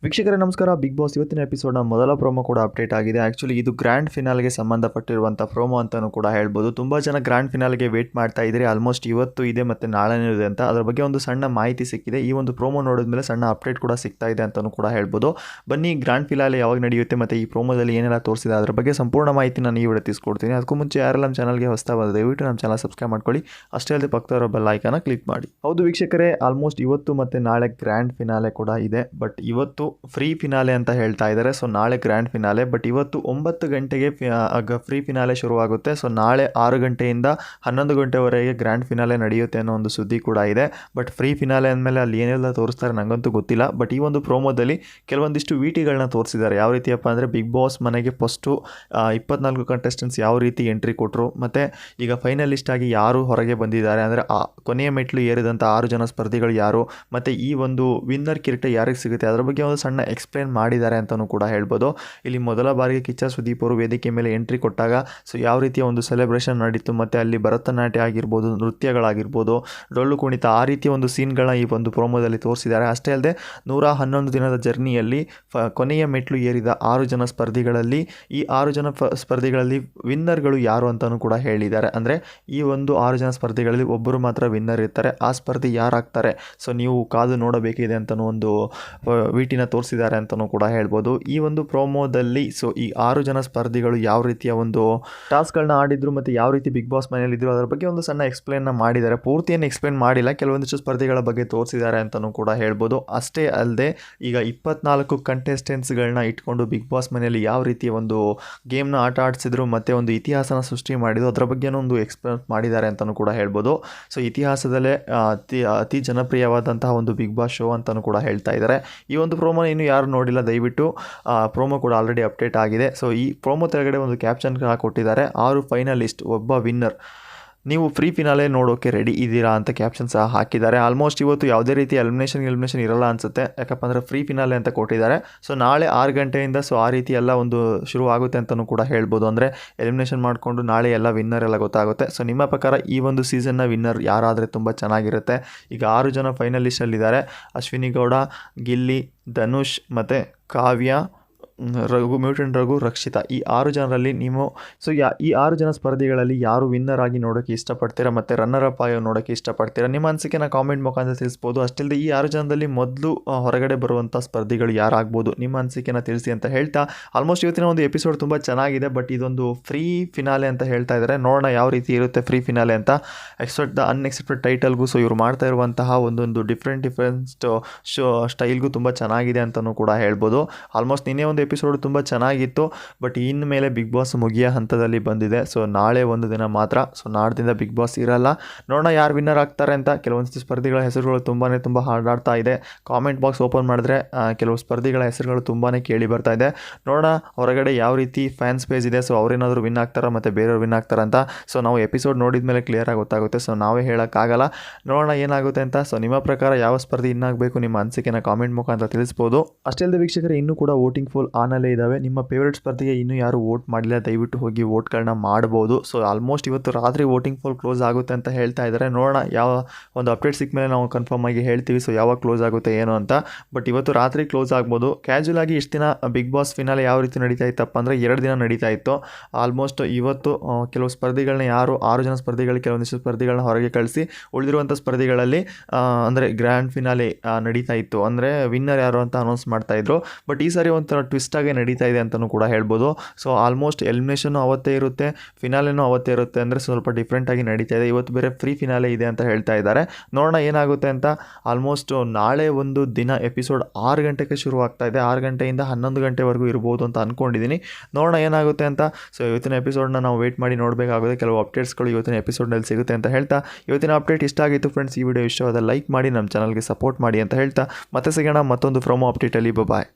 ವೀಕ್ಷಕರೇ ನಮಸ್ಕಾರ. Big boss ಇವತ್ತಿನ ಎಪಿಸೋಡ್ನ ಮೊದಲ ಪ್ರೋಮೋ ಕೂಡ ಅಪ್ಡೇಟ್ ಆಗಿದೆ. ಆ್ಯಕ್ಚುಲಿ ಇದು ಗ್ರ್ಯಾಂಡ್ ಫಿನಾಲ್ಗೆ ಸಂಬಂಧಪಟ್ಟಿರುವಂಥ ಪ್ರೋಮೋ ಅಂತಲೂ ಕೂಡ ಹೇಳ್ಬೋದು. ತುಂಬ ಜನ ಗ್ರ್ಯಾಂಡ್ ಫಿನಾಲ್ಗೆ ವೇಟ್ ಮಾಡ್ತಾ ಇದ್ದೀರಿ. ಆಲ್ಮೋಸ್ಟ್ ಇವತ್ತು ಇದೆ ಮತ್ತು ನಾಳೆನೂ ಇದೆ ಅಂತ. ಅದರ ಬಗ್ಗೆ ಒಂದು ಸಣ್ಣ ಮಾಹಿತಿ ಸಿಕ್ಕಿದೆ. ಈ ಒಂದು ಪ್ರೋಮೋ ನೋಡಿದ್ಮೇಲೆ ಸಣ್ಣ ಅಪ್ಡೇಟ್ ಕೂಡ ಸಿಗ್ತಾ ಇದೆ ಅಂತಲೂ ಕೂಡ ಹೇಳ್ಬೋದು. ಬನ್ನಿ, ಗ್ರ್ಯಾಂಡ್ ಫಿನಾಲೆ ಯಾವಾಗ ನಡೆಯುತ್ತೆ ಮತ್ತು ಈ ಪ್ರೋಮೋದಲ್ಲಿ ಏನೆಲ್ಲ ತೋರಿಸಿದೆ ಅದರ ಬಗ್ಗೆ ಸಂಪೂರ್ಣ ಮಾಹಿತಿ ನಾನು ಈ ವಿಡಿಯೋ ತಿಳಿಸ್ಕೊಡ್ತೀನಿ. ಅದಕ್ಕೂ ಮುಂಚೆ ಯಾರೆಲ್ಲ ನಮ್ಮ ಚಾನಲ್ಗೆ ಹೊಸ್ತಾ ಬಂದರೆ ದಯವಿಟ್ಟು ನಮ್ಮ ಚಾನಲ್ ಸಬ್ಸ್ಕ್ರೈಬ್ ಮಾಡ್ಕೊಳ್ಳಿ. ಅಷ್ಟೇ ಅಲ್ಲದೆ ಪಕ್ಕದವರ ಬೆಲ್ ಐಕಾನ ಕ್ಲಿಕ್ ಮಾಡಿ. ಹೌದು ವೀಕ್ಷಕರೇ, ಆಲ್ಮೋಸ್ಟ್ ಇವತ್ತು ಮತ್ತು ನಾಳೆ ಗ್ರ್ಯಾಂಡ್ ಫಿನಾಲೆ ಕೂಡ ಇದೆ. ಬಟ್ ಇವತ್ತು ಫ್ರೀ ಫಿನಾಲೆ ಅಂತ ಹೇಳ್ತಾ ಇದ್ದಾರೆ. ಸೊ ನಾಳೆ ಗ್ರ್ಯಾಂಡ್ ಫಿನಾಲೆ. ಬಟ್ ಇವತ್ತು 9 ಗಂಟೆಗೆ ಫ್ರೀ ಫಿನಾಲೆ ಶುರುವಾಗುತ್ತೆ. ಸೊ ನಾಳೆ 6 ಗಂಟೆಯಿಂದ 11 ಗಂಟೆವರೆಗೆ ಗ್ರ್ಯಾಂಡ್ ಫಿನಾಲೆ ನಡೆಯುತ್ತೆ ಅನ್ನೋ ಒಂದು ಸುದ್ದಿ ಕೂಡ ಇದೆ. ಬಟ್ ಫ್ರೀ ಫಿನಾಲೆ ಅಂದಮೇಲೆ ಅಲ್ಲಿ ಏನೆಲ್ಲ ತೋರಿಸ್ತಾರೆ ನನಗಂತೂ ಗೊತ್ತಿಲ್ಲ. ಬಟ್ ಈ ಒಂದು ಪ್ರೋಮೋದಲ್ಲಿ ಕೆಲವೊಂದಿಷ್ಟು ವಿಟಿಗಳನ್ನ ತೋರಿಸಿದ್ದಾರೆ. ಯಾವ ರೀತಿಯಪ್ಪ ಅಂದರೆ, ಬಿಗ್ ಬಾಸ್ ಮನೆಗೆ ಫಸ್ಟು 24 ಕಂಟೆಸ್ಟೆಂಟ್ಸ್ ಯಾವ ರೀತಿ ಎಂಟ್ರಿ ಕೊಟ್ಟರು, ಮತ್ತು ಈಗ ಫೈನಲಿಸ್ಟ್ ಆಗಿ ಯಾರು ಹೊರಗೆ ಬಂದಿದ್ದಾರೆ, ಅಂದರೆ ಕೊನೆಯ ಮೆಟ್ಲು ಏರಿದಂಥ 6 ಜನ ಸ್ಪರ್ಧಿಗಳು ಯಾರು, ಮತ್ತು ಈ ಒಂದು ವಿನ್ನರ್ ಕಿರೀಟ ಯಾರಿಗೆ ಸಿಗುತ್ತೆ ಅದರ ಬಗ್ಗೆ ಒಂದು ಸಣ್ಣ ಎಕ್ಸ್ಪ್ಲೇನ್ ಮಾಡಿದ್ದಾರೆ ಅಂತಲೂ ಕೂಡ ಹೇಳ್ಬೋದು. ಇಲ್ಲಿ ಮೊದಲ ಬಾರಿಗೆ ಕಿಚ್ಚ ಸುದೀಪ್ ಅವರು ವೇದಿಕೆ ಮೇಲೆ ಎಂಟ್ರಿ ಕೊಟ್ಟಾಗ ಸೊ ಯಾವ ರೀತಿಯ ಒಂದು ಸೆಲೆಬ್ರೇಷನ್ ನಡೀತು, ಮತ್ತು ಅಲ್ಲಿ ಭರತನಾಟ್ಯ ಆಗಿರ್ಬೋದು, ನೃತ್ಯಗಳಾಗಿರ್ಬೋದು, ಡೊಳ್ಳು ಕುಣಿತ, ಆ ರೀತಿಯ ಒಂದು ಸೀನ್ಗಳನ್ನ ಈ ಒಂದು ಪ್ರೋಮೋದಲ್ಲಿ ತೋರಿಸಿದ್ದಾರೆ. ಅಷ್ಟೇ ಅಲ್ಲದೆ 111 ದಿನದ ಜರ್ನಿಯಲ್ಲಿ ಕೊನೆಯ ಮೆಟ್ಲು ಏರಿದ 6 ಜನ ಸ್ಪರ್ಧಿಗಳಲ್ಲಿ ಈ 6 ಜನ ಸ್ಪರ್ಧಿಗಳಲ್ಲಿ ವಿನ್ನರ್ಗಳು ಯಾರು ಅಂತಲೂ ಕೂಡ ಹೇಳಿದ್ದಾರೆ. ಅಂದರೆ ಈ ಒಂದು 6 ಜನ ಸ್ಪರ್ಧಿಗಳಲ್ಲಿ ಒಬ್ಬರು ಮಾತ್ರ ವಿನ್ನರ್ ಇರ್ತಾರೆ. ಆ ಸ್ಪರ್ಧಿ ಯಾರಾಗ್ತಾರೆ ಸೊ ನೀವು ಕಾದು ನೋಡಬೇಕಿದೆ ಅಂತಲೂ ಒಂದು ವಿಟಿನ ತೋರಿಸಿದ್ದಾರೆ ಅಂತಲೂ ಕೂಡ ಹೇಳ್ಬೋದು. ಈ ಒಂದು ಪ್ರೋಮೋದಲ್ಲಿ ಸೊ ಈ 6 ಜನ ಸ್ಪರ್ಧಿಗಳು ಯಾವ ರೀತಿಯ ಒಂದು ಟಾಸ್ಕ್ಗಳನ್ನ ಆಡಿದ್ರು ಮತ್ತು ಯಾವ ರೀತಿ ಬಿಗ್ ಬಾಸ್ ಮನೆಯಲ್ಲಿದ್ದರು ಅದರ ಬಗ್ಗೆ ಒಂದು ಸಣ್ಣ ಎಕ್ಸ್ಪ್ಲೇನ್ನ ಮಾಡಿದ್ದಾರೆ. ಪೂರ್ತಿಯನ್ನು ಎಕ್ಸ್ಪ್ಲೇನ್ ಮಾಡಿಲ್ಲ, ಕೆಲವೊಂದಿಷ್ಟು ಸ್ಪರ್ಧಿಗಳ ಬಗ್ಗೆ ತೋರಿಸಿದ್ದಾರೆ ಅಂತಲೂ ಕೂಡ ಹೇಳ್ಬೋದು. ಅಷ್ಟೇ ಅಲ್ಲದೆ ಈಗ 24 ಕಂಟೆಸ್ಟೆಂಟ್ಸ್ಗಳನ್ನ ಇಟ್ಕೊಂಡು ಬಿಗ್ ಬಾಸ್ ಮನೆಯಲ್ಲಿ ಯಾವ ರೀತಿಯ ಒಂದು ಗೇಮ್ನ ಆಟ ಆಡಿಸಿದ್ರು ಮತ್ತು ಒಂದು ಇತಿಹಾಸನ ಸೃಷ್ಟಿ ಮಾಡಿದ್ರು ಅದರ ಬಗ್ಗೆನೂ ಒಂದು ಎಕ್ಸ್ಪ್ಲೇನ್ ಮಾಡಿದ್ದಾರೆ ಅಂತಲೂ ಕೂಡ ಹೇಳ್ಬೋದು. ಸೊ ಇತಿಹಾಸದಲ್ಲೇ ಅತಿ ಜನಪ್ರಿಯವಾದಂತಹ ಒಂದು ಬಿಗ್ ಬಾಸ್ ಶೋ ಅಂತಲೂ ಕೂಡ ಹೇಳ್ತಾ ಇದ್ದಾರೆ. ಈ ಒಂದು ಪ್ರೋಮೋನ ಇನ್ನೂ ಯಾರು ನೋಡಿಲ್ಲ ದಯವಿಟ್ಟು ಪ್ರೋಮೋ ಕೂಡ ಆಲ್ರೆಡಿ ಅಪ್ಡೇಟ್ ಆಗಿದೆ. ಸೊ ಈ ಪ್ರೋಮೋ ತೆಳಗಡೆ ಒಂದು ಕ್ಯಾಪ್ಷನ್ ಕೊಟ್ಟಿದ್ದಾರೆ, 6 ಫೈನಲಿಸ್ಟ್ ಒಬ್ಬ ವಿನ್ನರ್, ನೀವು ಫ್ರೀ ಫಿನಾಲೆ ನೋಡೋಕ್ಕೆ ರೆಡಿ ಇದ್ದೀರಾ ಅಂತ ಕ್ಯಾಪ್ಷನ್ ಸಹ ಹಾಕಿದ್ದಾರೆ. ಆಲ್ಮೋಸ್ಟ್ ಇವತ್ತು ಯಾವುದೇ ರೀತಿ ಎಲಿಮಿನೇಷನ್ ಇರಲ್ಲ ಅನಿಸುತ್ತೆ, ಯಾಕಪ್ಪ ಅಂದರೆ ಫ್ರೀ ಫಿನಾಲೆ ಅಂತ ಕೊಟ್ಟಿದ್ದಾರೆ. ಸೊ ನಾಳೆ 6 ಗಂಟೆಯಿಂದ ಸೊ ಆ ರೀತಿ ಎಲ್ಲ ಒಂದು ಶುರು ಆಗುತ್ತೆ ಅಂತಲೂ ಕೂಡ ಹೇಳ್ಬೋದು. ಅಂದರೆ ಎಲಿಮಿನೇಷನ್ ಮಾಡಿಕೊಂಡು ನಾಳೆ ಎಲ್ಲ ವಿನ್ನರ್ ಎಲ್ಲ ಗೊತ್ತಾಗುತ್ತೆ. ಸೊ ನಿಮ್ಮ ಪ್ರಕಾರ ಈ ಒಂದು ಸೀಸನ್ನ ವಿನ್ನರ್ ಯಾರಾದರೆ ತುಂಬ ಚೆನ್ನಾಗಿರುತ್ತೆ? ಈಗ 6 ಜನ ಫೈನಲಿಸ್ಟಲ್ಲಿದ್ದಾರೆ, ಅಶ್ವಿನಿ ಗೌಡ, ಗಿಲ್ಲಿ, ಧನುಷ್ ಮತ್ತು ಕಾವ್ಯ, ಮ್ಯೂಟೆಂಟ್ ರಘು, ರಕ್ಷಿತಾ. ಈ 6 ಜನರಲ್ಲಿ ನೀವು ಸೊ ಈ 6 ಜನ ಸ್ಪರ್ಧಿಗಳಲ್ಲಿ ಯಾರು ವಿನ್ನರ್ ಆಗಿ ನೋಡೋಕ್ಕೆ ಇಷ್ಟಪಡ್ತೀರಾ ಮತ್ತು ರನ್ನರ್ ಅಪ್ ಆಗಿ ನೋಡೋಕ್ಕೆ ಇಷ್ಟಪಡ್ತೀರಾ? ನಿಮ್ಮ ಅನಿಸಿಕೆನ ಕಾಮೆಂಟ್ ಮುಖಾಂತರ ತಿಳಿಸ್ಬೋದು. ಅಷ್ಟಲ್ಲದೆ ಈ 6 ಜನದಲ್ಲಿ ಮೊದಲು ಹೊರಗಡೆ ಬರುವಂಥ ಸ್ಪರ್ಧಿಗಳು ಯಾರಾಗ್ಬೋದು, ನಿಮ್ಮ ಅನಿಸಿಕೆನ ತಿಳಿಸಿ ಅಂತ ಹೇಳ್ತಾ, ಆಲ್ಮೋಸ್ಟ್ ಇವತ್ತಿನ ಒಂದು ಎಪಿಸೋಡ್ ತುಂಬ ಚೆನ್ನಾಗಿದೆ. ಬಟ್ ಇದೊಂದು ಫ್ರೀ ಫಿನಾಲೆ ಅಂತ ಹೇಳ್ತಾ ಇದ್ದಾರೆ. ನೋಡೋಣ ಯಾವ ರೀತಿ ಇರುತ್ತೆ ಫ್ರೀ ಫಿನಾಲೆ ಅಂತ. ಎಕ್ಸೆಪ್ಟ್ ದ ಅನ್ಎಕ್ಸ್ಪೆಕ್ಟೆಡ್ ಟೈಟಲ್ಗೂ ಸೊ ಇವರು ಮಾಡ್ತಾ ಇರುವಂತಹ ಒಂದೊಂದು ಡಿಫ್ರೆಂಟ್ ಶೋ ಸ್ಟೈಲ್ಗೂ ತುಂಬ ಚೆನ್ನಾಗಿದೆ ಅಂತಲೂ ಕೂಡ ಹೇಳ್ಬೋದು. ಆಲ್ಮೋಸ್ಟ್ ನಿನ್ನೆ ಒಂದು ಎಪಿಸೋಡ್ ತುಂಬ ಚೆನ್ನಾಗಿತ್ತು. ಬಟ್ ಇನ್ನು ಮೇಲೆ ಬಿಗ್ ಬಾಸ್ ಮುಗಿಯೋ ಹಂತದಲ್ಲಿ ಬಂದಿದೆ. ಸೊ ನಾಳೆ ಒಂದು ದಿನ ಮಾತ್ರ, ಸೊ ನಾಡ್ದಿಂದ ಬಿಗ್ ಬಾಸ್ ಇರಲ್ಲ. ನೋಡೋಣ ಯಾರು ವಿನ್ನರ್ ಆಗ್ತಾರೆ ಅಂತ. ಕೆಲವೊಂದು ಸ್ಪರ್ಧಿಗಳ ಹೆಸರುಗಳು ತುಂಬ ಹಾಡಾಡ್ತಾ ಇದೆ. ಕಾಮೆಂಟ್ ಬಾಕ್ಸ್ ಓಪನ್ ಮಾಡಿದ್ರೆ ಕೆಲವು ಸ್ಪರ್ಧಿಗಳ ಹೆಸರುಗಳು ತುಂಬಾ ಕೇಳಿ ಬರ್ತಾ ಇದೆ. ನೋಡೋಣ ಹೊರಗಡೆ ಯಾವ ರೀತಿ ಫ್ಯಾನ್ಸ್ ಪೇಜ್ ಇದೆ, ಸೊ ಅವ್ರೇನಾದರೂ ವಿನ್ ಆಗ್ತಾರಾ ಮತ್ತು ಬೇರೆಯವ್ರು ವಿನ್ ಆಗ್ತಾರಂತ. ಸೊ ನಾವು ಎಪಿಸೋಡ್ ನೋಡಿದ ಮೇಲೆ ಕ್ಲಿಯರಾಗಿ ಗೊತ್ತಾಗುತ್ತೆ. ಸೊ ನಾವೇ ಹೇಳೋಕ್ಕಾಗಲ್ಲ, ನೋಡೋಣ ಏನಾಗುತ್ತೆ ಅಂತ. ಸೊ ನಿಮ್ಮ ಪ್ರಕಾರ ಯಾವ ಸ್ಪರ್ಧಿ ಇನ್ನಾಗಬೇಕು, ನಿಮ್ಮ ಅನಿಸಿಕೆನ ಕಾಮೆಂಟ್ ಮುಖಾಂತರ ತಿಳಿಸ್ಬೋದು. ಅಷ್ಟೇ ಅಲ್ಲದೆ ವೀಕ್ಷಕರೇ, ಇನ್ನೂ ಕೂಡ ವೋಟಿಂಗ್ ಫುಲ್ ಆನಲ್ಲೇ ಇದ್ದಾವೆ. ನಿಮ್ಮ ಫೇವ್ರೇಟ್ ಸ್ಪರ್ಧೆಗೆ ಇನ್ನೂ ಯಾರು ವೋಟ್ ಮಾಡಿಲ್ಲ ದಯವಿಟ್ಟು ಹೋಗಿ ವೋಟ್ಗಳನ್ನ ಮಾಡ್ಬೋದು. ಸೊ ಆಲ್ಮೋಸ್ಟ್ ಇವತ್ತು ರಾತ್ರಿ ವೋಟಿಂಗ್ ಫುಲ್ ಕ್ಲೋಸ್ ಆಗುತ್ತೆ ಅಂತ ಹೇಳ್ತಾ ಇದ್ದಾರೆ. ನೋಡೋಣ ಯಾವ ಒಂದು ಅಪ್ಡೇಟ್ ಸಿಕ್ಕ ಮೇಲೆ ನಾವು ಕನ್ಫರ್ಮ್ ಆಗಿ ಹೇಳ್ತೀವಿ ಸೊ ಯಾವಾಗ ಕ್ಲೋಸ್ ಆಗುತ್ತೆ ಏನು ಅಂತ. ಬಟ್ ಇವತ್ತು ರಾತ್ರಿ ಕ್ಲೋಸ್ ಆಗ್ಬೋದು. ಕ್ಯಾಶುವಲ್ ಆಗಿ ಇಷ್ಟು ದಿನ ಬಿಗ್ ಬಾಸ್ ಫಿನಾಲೆ ಯಾವ ರೀತಿ ನಡೀತಾ ಇತ್ತಪ್ಪ ಅಂದರೆ 2 ದಿನ ನಡೀತಾ ಇತ್ತು. ಆಲ್ಮೋಸ್ಟ್ ಇವತ್ತು ಕೆಲವು ಸ್ಪರ್ಧಿಗಳನ್ನ 6 ಜನ ಸ್ಪರ್ಧಿಗಳು ಕೆಲವೊಂದಿಷ್ಟು ಸ್ಪರ್ಧಿಗಳನ್ನ ಹೊರಗೆ ಕಳಿಸಿ ಉಳಿದಿರುವಂಥ ಸ್ಪರ್ಧಿಗಳಲ್ಲಿ ಅಂದರೆ ಗ್ರ್ಯಾಂಡ್ ಫಿನಾಲೆ ನಡೀತಾ ಇತ್ತು. ಅಂದರೆ ವಿನ್ನರ್ ಯಾರು ಅಂತ ಅನೌನ್ಸ್ ಮಾಡ್ತಾ ಇದ್ರು. ಬಟ್ ಈ ಸಾರಿ ಒಂಥರ ಟ್ವಿಸ್ಟ್ ಆಗಿ ನಡೀತಾ ಇದೆ ಅಂತಲೂ ಕೂಡ ಹೇಳ್ಬೋದು. ಸೊ ಆಲ್ಮೋಸ್ಟ್ ಎಲಿಮಿನೇಷನ್ನು ಅವತ್ತೇ ಇರುತ್ತೆ, ಫಿನಾಲೆನೂ ಅವತ್ತೇ ಇರುತ್ತೆ. ಅಂದರೆ ಸ್ವಲ್ಪ ಡಿಫ್ರೆಂಟಾಗಿ ನಡೀತಾ ಇದೆ. ಇವತ್ತು ಬೇರೆ ಫ್ರೀ ಫಿನಾಲೆ ಇದೆ ಅಂತ ಹೇಳ್ತಾ ಇದ್ದಾರೆ. ನೋಡೋಣ ಏನಾಗುತ್ತೆ ಅಂತ. ಆಲ್ಮೋಸ್ಟ್ ನಾಳೆ ಒಂದು ದಿನ ಎಪಿಸೋಡ್ 6 ಗಂಟೆಗೆ ಶುರು ಆಗ್ತಾ ಇದೆ. 6 ಗಂಟೆಯಿಂದ 11 ಗಂಟೆವರೆಗೂ ಇರ್ಬೋದು ಅಂತ ಅಂದ್ಕೊಂಡಿದ್ದೀನಿ. ನೋಡೋಣ ಏನಾಗುತ್ತೆ ಅಂತ. ಸೊ ಇವತ್ತಿನ ಎಪಿಸೋಡ್ನ ನಾವು ವೇಟ್ ಮಾಡಿ ನೋಡಬೇಕಾಗುತ್ತೆ. ಕೆಲವು ಅಪ್ಡೇಟ್ಸ್ಗಳು ಇವತ್ತಿನ ಎಪಿಸೋಡ್ನಲ್ಲಿ ಸಿಗುತ್ತೆ ಅಂತ ಹೇಳ್ತಾ, ಇವತ್ತಿನ ಅಪ್ಡೇಟ್ ಇಷ್ಟ ಆಗಿತ್ತು ಫ್ರೆಂಡ್ಸ್. ಈ ವಿಡಿಯೋ ಇಷ್ಟವಾದ ಲೈಕ್ ಮಾಡಿ, ನಮ್ಮ ಚಾನಲ್ಗೆ ಸಪೋರ್ಟ್ ಮಾಡಿ ಅಂತ ಹೇಳ್ತಾ ಮತ್ತೆ ಸಿಗೋಣ ಮತ್ತೊಂದು ಪ್ರೋಮೋ ಅಪ್ಡೇಟಲ್ಲಿ. ಬಾಯ್.